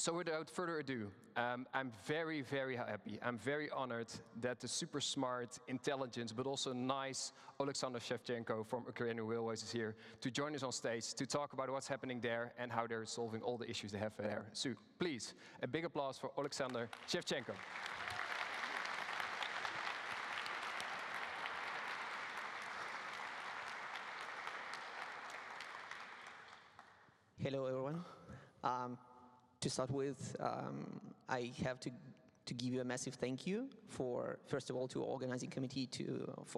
So without further ado, I'm very, very happy. I'm very honored that the super smart, intelligent, but also nice Oleksandr Shevchenko from Ukrainian Railways is here to join us on stage to talk about what's happening there and how they're solving all the issues they have there. So please, a big applause for Oleksandr Shevchenko. Hello, everyone. To start with, I have to give you a massive thank you for, first of all, to organizing committee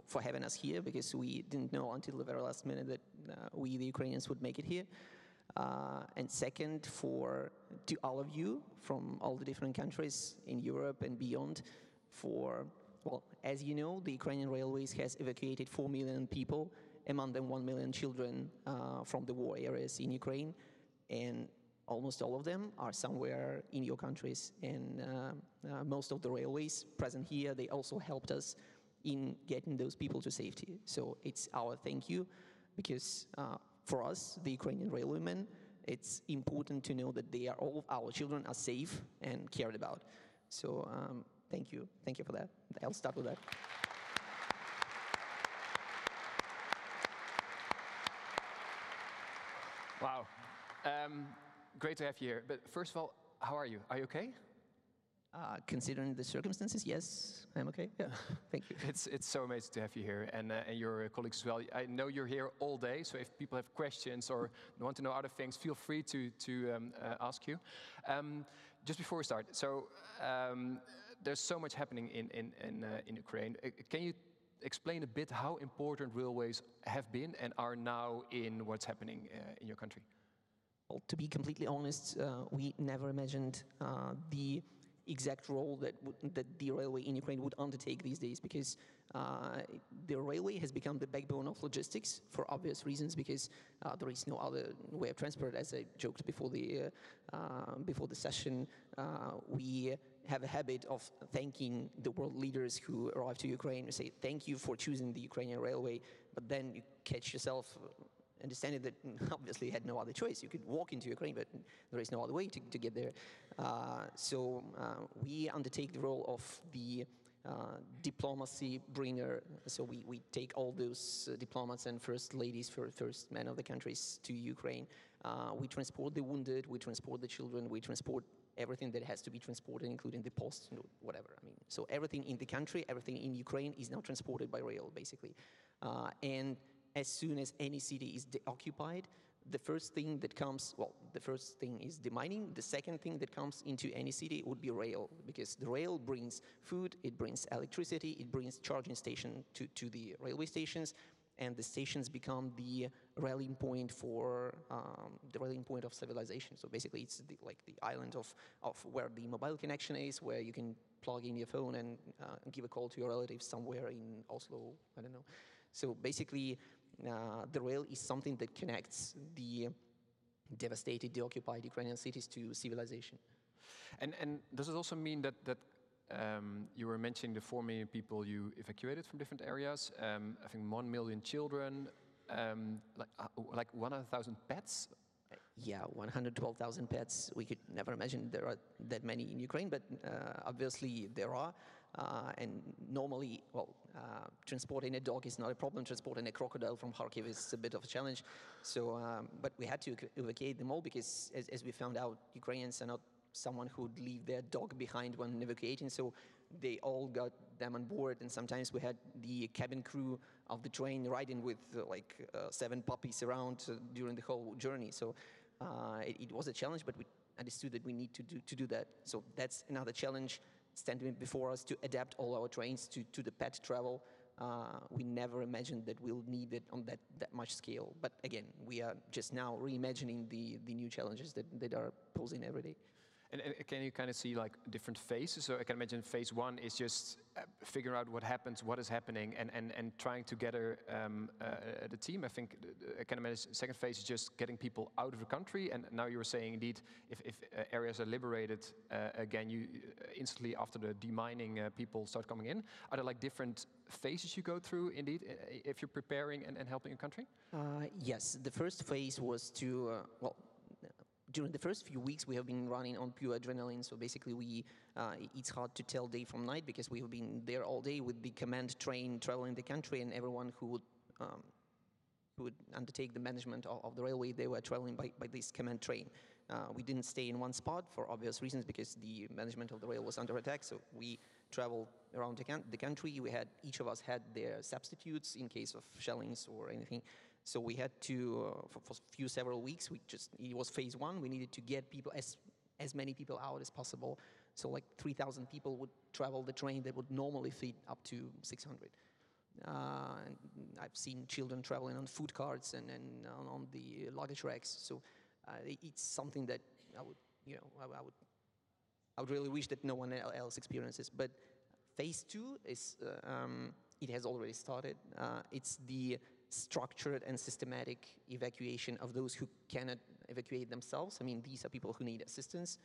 for having us here, because we didn't know until the very last minute that we, the Ukrainians, would make it here. And second, to all of you from all the different countries in Europe and beyond, well, as you know, the Ukrainian Railways has evacuated 4 million people, among them 1 million children from the war areas in Ukraine, and almost all of them are somewhere in your countries. And most of the railways present here, they also helped us in getting those people to safety. So it's our thank you, because for us, the Ukrainian railwaymen, it's important to know that all of our children are safe and cared about. So thank you for that. I'll start with that. Wow. Great to have you here. But first of all, how are you? Are you okay? Considering the circumstances, yes, I'm okay. Yeah, thank you. It's so amazing to have you here, and your colleagues as well. I know you're here all day, so if people have questions or want to know other things, feel free to ask you. Just before we start, so there's so much happening in Ukraine. Can you explain a bit how important railways have been and are now in what's happening in your country? Well, to be completely honest, we never imagined the exact role that the railway in Ukraine would undertake these days, because the railway has become the backbone of logistics for obvious reasons, because there is no other way of transport. As I joked before the session, we have a habit of thanking the world leaders who arrive to Ukraine and say, thank you for choosing the Ukrainian railway, but then you catch yourself understanding that obviously you had no other choice. You could walk into Ukraine, but there is no other way to get there. So we undertake the role of the diplomacy bringer. So we take all those diplomats and first ladies, first men of the countries to Ukraine. We transport the wounded, we transport the children, we transport everything that has to be transported, including the post, whatever. I mean, so everything in the country, everything in Ukraine is now transported by rail, basically. And as soon as any city is occupied, the first thing that comes, well, the first thing is the mining. The second thing that comes into any city would be rail, because the rail brings food, it brings electricity, it brings charging station to the railway stations, and the stations become the rallying point of civilization. So basically, it's like the island of where the mobile connection is, where you can plug in your phone and give a call to your relatives somewhere in Oslo, I don't know. So basically, the rail is something that connects the devastated, occupied Ukrainian cities to civilization. And does it also mean that you were mentioning the 4 million people you evacuated from different areas? I think 1 million children, like 100,000 pets? Yeah, 112,000 pets. We could never imagine there are that many in Ukraine, but obviously there are. And normally, well, transporting a dog is not a problem. Transporting a crocodile from Kharkiv is a bit of a challenge. So, but we had to evacuate them all because, as we found out, Ukrainians are not someone who'd leave their dog behind when evacuating, so they all got them on board, and sometimes we had the cabin crew of the train riding with 7 puppies around during the whole journey. So it was a challenge, but we understood that we need to do that. So that's another challenge standing before us, to adapt all our trains to the pet travel. We never imagined that we'll need it on that much scale. But again, we are just now reimagining the new challenges that are posing every day. And can you kind of see like different phases? So I can imagine phase 1 is just figuring out what happens, what is happening, and trying to gather the team. I think I can imagine second phase is just getting people out of the country. And now you were saying, indeed, if areas are liberated, again, you instantly after the demining, people start coming in. Are there like different phases you go through, indeed, if you're preparing and helping a country? Yes, the first phase was to, during the first few weeks, we have been running on pure adrenaline. So basically, it's hard to tell day from night because we have been there all day with the command train traveling the country, and everyone who would undertake the management of the railway, they were traveling by this command train. We didn't stay in one spot for obvious reasons because the management of the rail was under attack. So we traveled around the country. Each of us had their substitutes in case of shellings or anything. So we had to, for several weeks, it was phase one. We needed to get people, as many people out as possible. So like 3,000 people would travel the train that would normally fit up to 600. And I've seen children traveling on food carts and on the luggage racks. So it's something that I would really wish that no one else experiences. But phase two is, it has already started. It's the structured and systematic evacuation of those who cannot evacuate themselves. I mean, these are people who need assistance.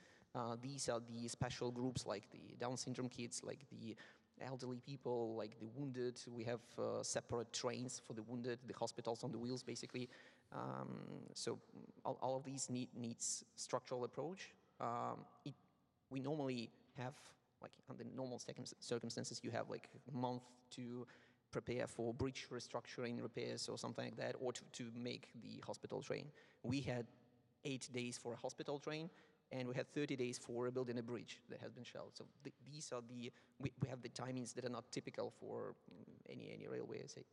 These are the special groups like the Down syndrome kids, like the elderly people, like the wounded. We have separate trains for the wounded, the hospitals on the wheels, basically. So all of these needs structural approach. We normally have, like under normal circumstances, you have like a month to prepare for bridge restructuring repairs or something like that, or to make the hospital train. We had 8 days for a hospital train, and we had 30 days for rebuilding a bridge that has been shelled. So these are we have the timings that are not typical for any railway, I say.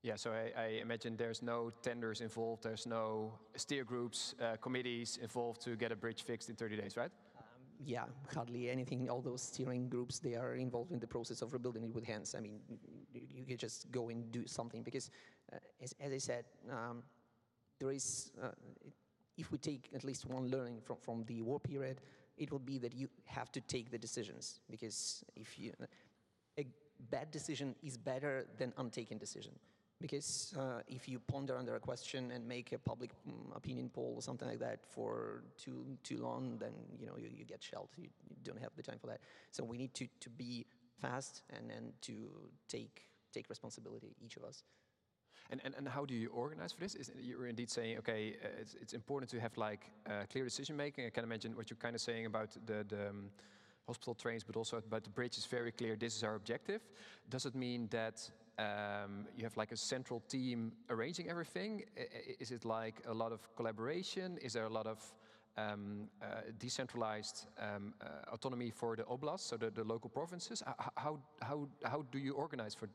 Yeah, so I imagine there's no tenders involved, there's no steer groups, committees involved to get a bridge fixed in 30 days, right? Yeah, hardly anything. All those steering groups, they are involved in the process of rebuilding it with hands. I mean, you can just go and do something because, as I said, there is, if we take at least one learning from the war period, it will be that you have to take the decisions, because a bad decision is better than untaken decision. Because if you ponder under a question and make a public opinion poll or something like that for too long, then you get shelled. You don't have the time for that. So we need to be fast and to take responsibility, each of us. And how do you organize for this? You're indeed saying, okay, it's important to have like clear decision making. I can imagine what you're kind of saying about the hospital trains, but also about the bridge is very clear. This is our objective. Does it mean that you have like a central team arranging everything? Is it like a lot of collaboration? Is there a lot of decentralized autonomy for the oblasts, so the local provinces? How do you organize for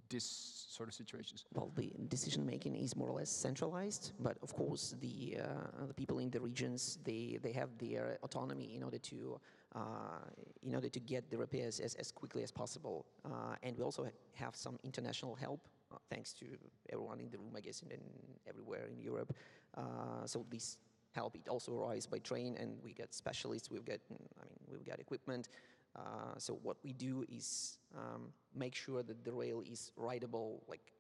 this sort of situations? Well, the decision making is more or less centralized, but of course the people in the regions, they have their autonomy in order to get the repairs as quickly as possible. And we also have some international help, thanks to everyone in the room, I guess, and everywhere in Europe. So this help, it also arrives by train, and we get specialists, we've got equipment. So what we do is make sure that the rail is rideable like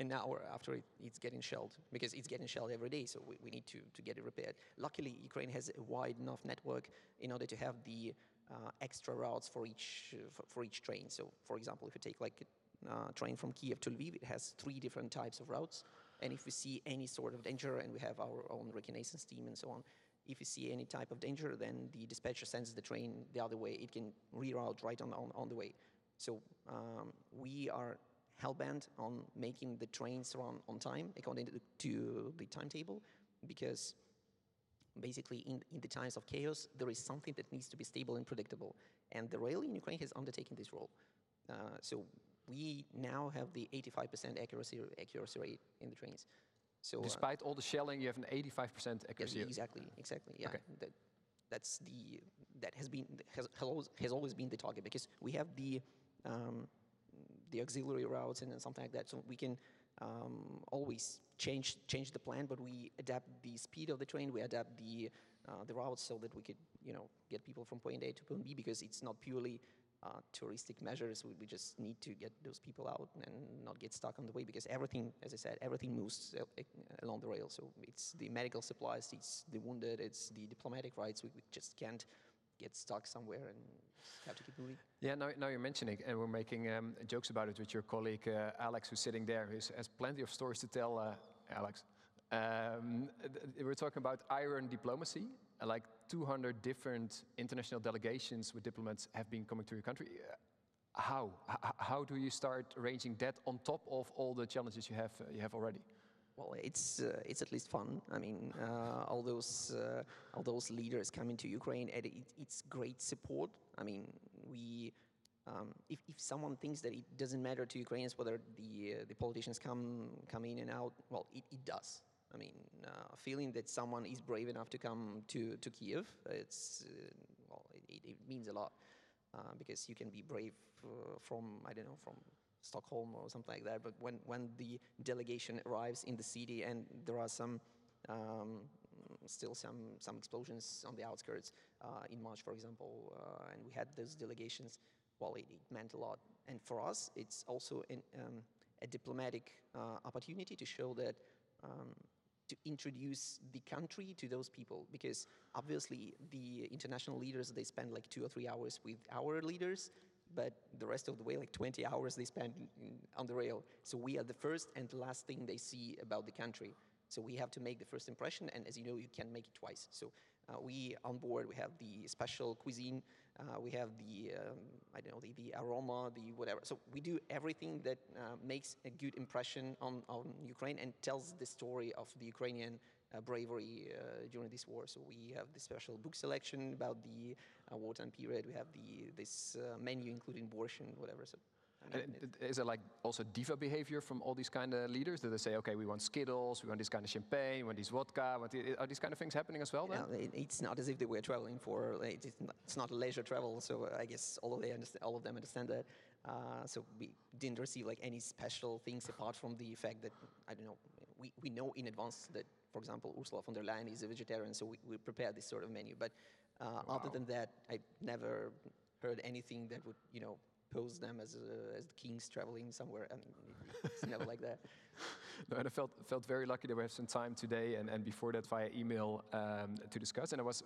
an hour after it's getting shelled, because it's getting shelled every day, so we need to get it repaired. Luckily, Ukraine has a wide enough network in order to have the extra routes for each train. So, for example, if you take like a train from Kiev to Lviv, it has 3 different types of routes, and if we see any sort of danger, and we have our own reconnaissance team and so on, if you see any type of danger, then the dispatcher sends the train the other way. It can reroute right on the way. So we are hell-bent on making the trains run on time according to the timetable, because basically in the times of chaos, there is something that needs to be stable and predictable. And the rail in Ukraine has undertaken this role. So we now have the 85% accuracy rate in the trains. So, despite all the shelling, you have an 85% accuracy. Yeah, exactly. Yeah, okay. That has always been the target, because we have the auxiliary routes and something like that. So we can always change the plan, but we adapt the speed of the train. We adapt the routes so that we could get people from point A to point B, because it's not purely touristic measures. We just need to get those people out and not get stuck on the way, because everything, as I said, everything moves along the rail. So it's the medical supplies, it's the wounded, it's the diplomatic rights. We just can't get stuck somewhere and have to keep moving. Yeah, now you're mentioning, and we're making jokes about it with your colleague Alex, who's sitting there, who has plenty of stories to tell. Alex, We're talking about iron diplomacy. Like 200 different international delegations with diplomats have been coming to your country. How do you start arranging that on top of all the challenges you have already? Well, it's at least fun. I mean, all those leaders coming to Ukraine, and it's great support. I mean, if someone thinks that it doesn't matter to Ukrainians whether the politicians come in and out, well, it does. I mean, feeling that someone is brave enough to come to Kiev, it means a lot, because you can be brave from, I don't know, from Stockholm or something like that. But when the delegation arrives in the city and there are still some explosions on the outskirts in March, for example, and we had those delegations, well, it meant a lot. And for us, it's also a diplomatic opportunity to show that, to introduce the country to those people, because obviously the international leaders, they spend like 2 or 3 hours with our leaders, but the rest of the way, like 20 hours they spend on the rail. So we are the first and the last thing they see about the country. So we have to make the first impression, and as you know, you can make it twice. So we on board, we have the special cuisine, we have the, I don't know, the aroma, the whatever. So we do everything that makes a good impression on Ukraine and tells the story of the Ukrainian bravery during this war. So we have the special book selection about the wartime period. We have this menu including borscht and whatever. So, I mean, is it like also diva behavior from all these kind of leaders? Do they say, okay, we want Skittles, we want this kind of champagne, we want this vodka? Are these kind of things happening as well then? Yeah, it's not as if they were traveling for, it's not leisure travel, so I guess all of them understand that. So we didn't receive like any special things apart from the fact that, I don't know, we know in advance that, for example, Ursula von der Leyen is a vegetarian, so we prepared this sort of menu. But other than that, I never heard anything that would, pose them as the kings traveling somewhere. I mean, it's never like that. No, and I felt very lucky that we have some time today, and before that via email to discuss. And I was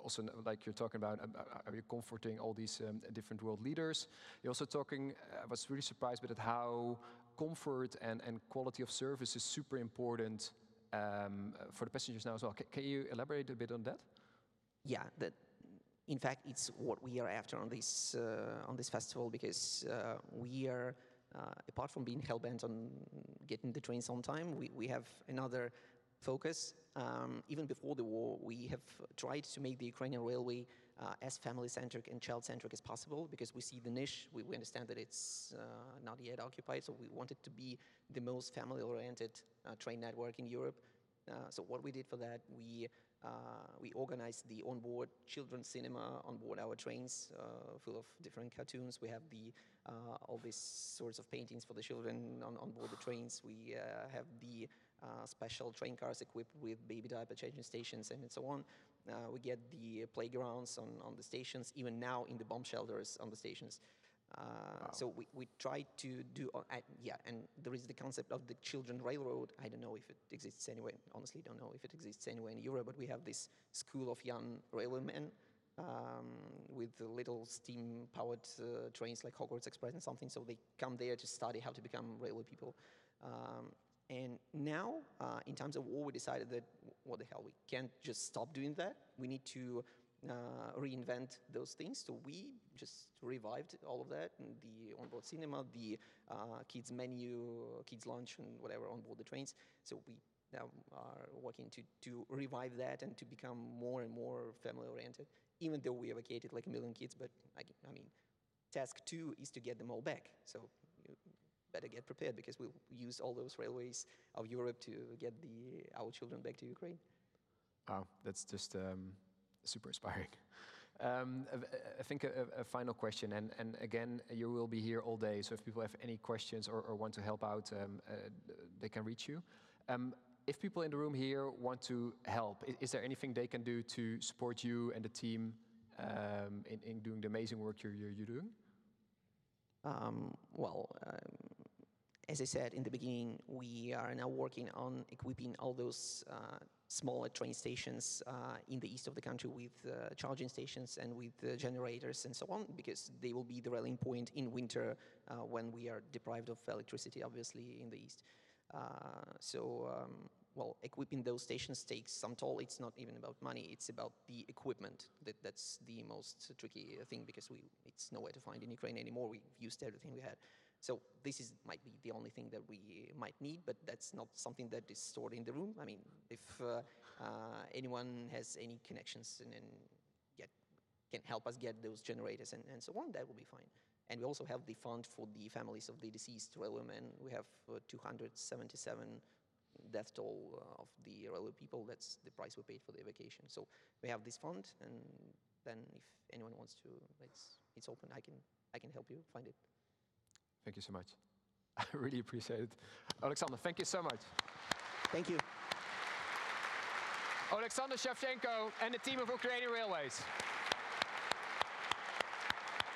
also, like you're talking about, are you comforting all these different world leaders? You're also talking, I was really surprised by that, how comfort and quality of service is super important for the passengers now as well. Can you elaborate a bit on that? Yeah, in fact, it's what we are after on this festival, because we are, apart from being hell-bent on getting the trains on time, we have another focus. Even before the war, we have tried to make the Ukrainian railway as family-centric and child-centric as possible, because we see the niche. We understand that it's not yet occupied, so we wanted to be the most family-oriented train network in Europe. So what we did for that, we organized the onboard children's cinema on board our trains, full of different cartoons. We have all these sorts of paintings for the children on board the trains. We have the special train cars equipped with baby diaper changing stations and so on. We get the playgrounds on the stations, even now in the bomb shelters on the stations. Wow. So we try to do, and there is the concept of the children railroad. I don't know if it exists anywhere, honestly don't know if it exists anywhere in Europe, but we have this school of young railwaymen with the little steam-powered trains like Hogwarts Express and something, so they come there to study how to become railway people. And now, in times of war, we decided that, what the hell, we can't just stop doing that. We need to reinvent those things. So we just revived all of that, and the onboard cinema, the kids menu, kids lunch, and whatever on board the trains. So we now are working to revive that and to become more and more family-oriented, even though we evacuated like 1 million kids. But I mean, task 2 is to get them all back. So you better get prepared, because we'll use all those railways of Europe to get our children back to Ukraine. Wow, that's just super inspiring. I think a final question, and again, you will be here all day, so if people have any questions or want to help out, they can reach you. If people in the room here want to help, is there anything they can do to support you and the team in doing the amazing work you're doing? As I said in the beginning, we are now working on equipping all those smaller train stations in the east of the country with charging stations and with generators and so on, because they will be the rallying point in winter when we are deprived of electricity, obviously, in the east. well, equipping those stations takes some toll. It's not even about money, it's about the equipment. That's the most tricky thing, because it's nowhere to find in Ukraine anymore. We've used everything we had. So this might be the only thing that we might need, but that's not something that is stored in the room. I mean, if anyone has any connections and can help us get those generators and so on, that will be fine. And we also have the fund for the families of the deceased railwaymen. We have 277 death toll of the railway people. That's the price we paid for the evacuation. So we have this fund, and then if anyone wants to, it's open. I can help you find it. Thank you so much. I really appreciate it. Oleksandr, thank you so much. Thank you. Oleksandr Shevchenko and the team of Ukrainian Railways.